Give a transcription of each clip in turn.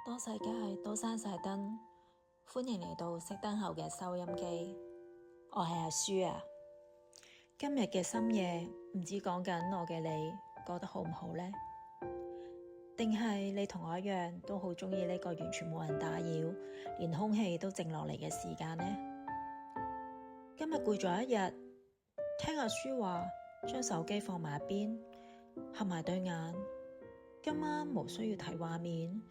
多世界都閂晒燈，歡迎嚟到熄燈後嘅收音機。我係阿書啊。今日嘅深夜唔知講緊我嘅你過得好唔好呢？定係你同我一樣都好鍾意呢個完全冇人打擾，連空氣都靜落嚟嘅時間呢？今日攰咗一日，聽阿書話將手機放埋一邊，合埋對眼，今晚無需要睇畫面，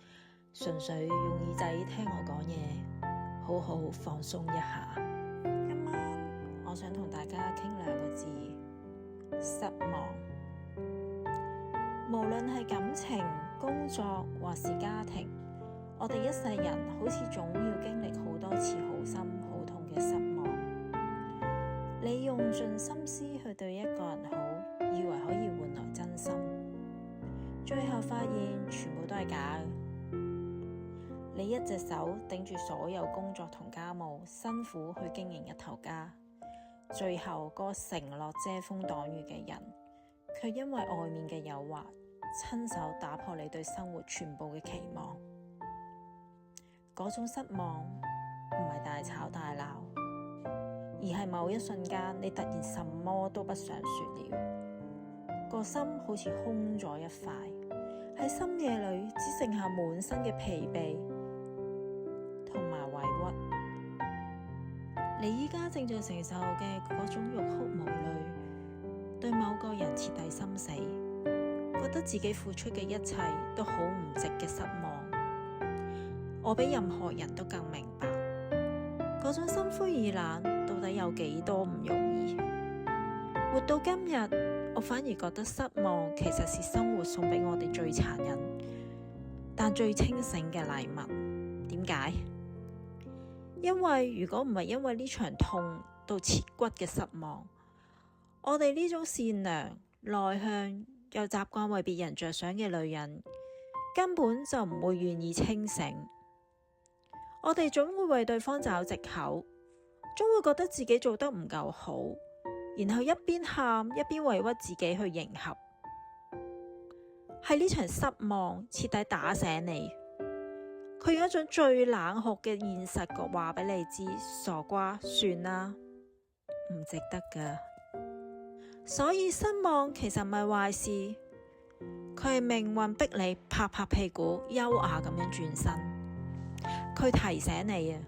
純粹用耳仔聽我講嘢，好好放鬆一下。今晚我想同大家傾兩個字：失望。無論係感情、工作或是家庭，我哋一世人好似總要經歷好多次好深好痛嘅失望。你用盡心思去對一個人好，以為可以換來真心，最後發現全部都係假嘅。你一隻手頂住所有工作同家務，辛苦去經營一頭家，最後嗰個承諾遮風擋雨嘅人，卻因為外面嘅誘惑，親手打破你對生活全部嘅期望。嗰種失望唔係大吵大鬧，而係某一瞬間你突然什麼都不想說了，個心好似空咗一塊，喺深夜裏只剩下滿身嘅疲憊同埋委屈。你依家正在承受嘅嗰種欲哭無淚，對某個人徹底心死，覺得自己付出嘅一切都好唔值嘅失望。我比任何人都更明白，嗰種心灰意冷到底有幾多唔容易。活到今日，我反而覺得失望其實是生活送俾我哋最殘忍但最清醒嘅禮物。點解？因為如果唔係因為呢場痛到切骨嘅失望，我哋呢種善良、內向又習慣為別人着想嘅女人，根本就唔會願意清醒。我哋總會為對方找藉口，總會覺得自己做得唔夠好，然後一邊喊一邊委屈自己去迎合。係呢場失望徹底打醒你，佢用一種最冷酷嘅現實嘅話俾你知：傻瓜，算啦，唔值得㗎。所以失望其實唔係壞事，佢係命運逼你拍拍屁股，優雅咁樣轉身。佢提醒你啊，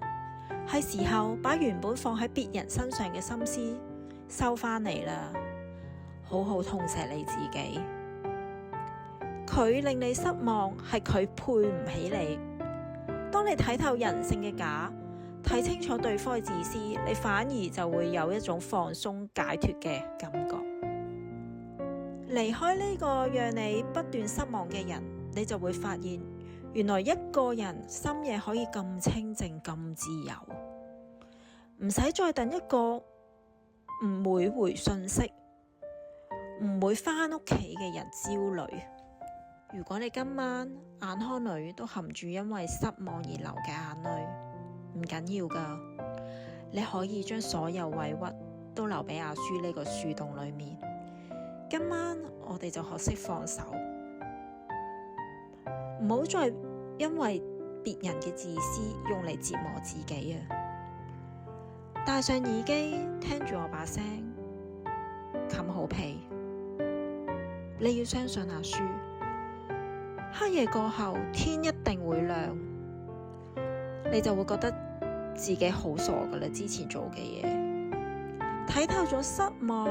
係時候把原本放喺別人身上嘅心思收返嚟啦，好好痛錫你自己。佢令你失望，係佢配唔起你。當你睇透人性嘅假，睇清楚對方嘅自私，你反而就會有一種放鬆解脫嘅感覺。離開呢個讓你不斷失望嘅人，你就會發現原來一個人深夜可以咁清靜咁自由，唔使再等一個唔會回信息、唔會返屋企嘅人焦慮。如果你今晚眼眶裏都含住因為失望而流嘅眼淚，唔緊要㗎，你可以將所有委屈都留俾阿書呢個樹洞裏面。今晚我哋就學識放手，唔好再因為別人嘅自私用嚟折磨自己啊！戴上耳機，聽住我把聲，冚好被。你要相信阿書，黑夜過後天一定會亮，你就會覺得自己好傻噶啦，之前做嘅嘢，睇透咗失望，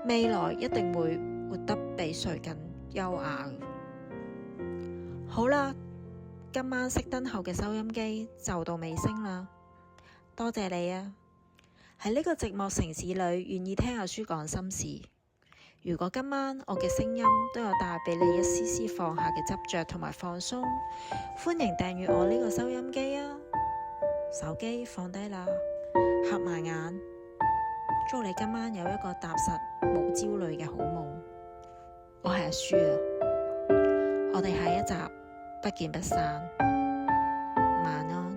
未來一定會活得比誰更優雅。好啦，今晚熄燈後嘅收音機就到尾聲啦，多謝你啊！喺呢個寂寞城市裏，願意聽阿書講心事。如果今晚我嘅聲音都有帶俾你一絲絲放下嘅執着同埋放鬆，歡迎訂閱我呢個收音機啊！手機放低啦，合埋眼，祝你今晚有一個踏實冇焦慮嘅好夢。我係阿書啊，我哋下一集不見不散，晚安。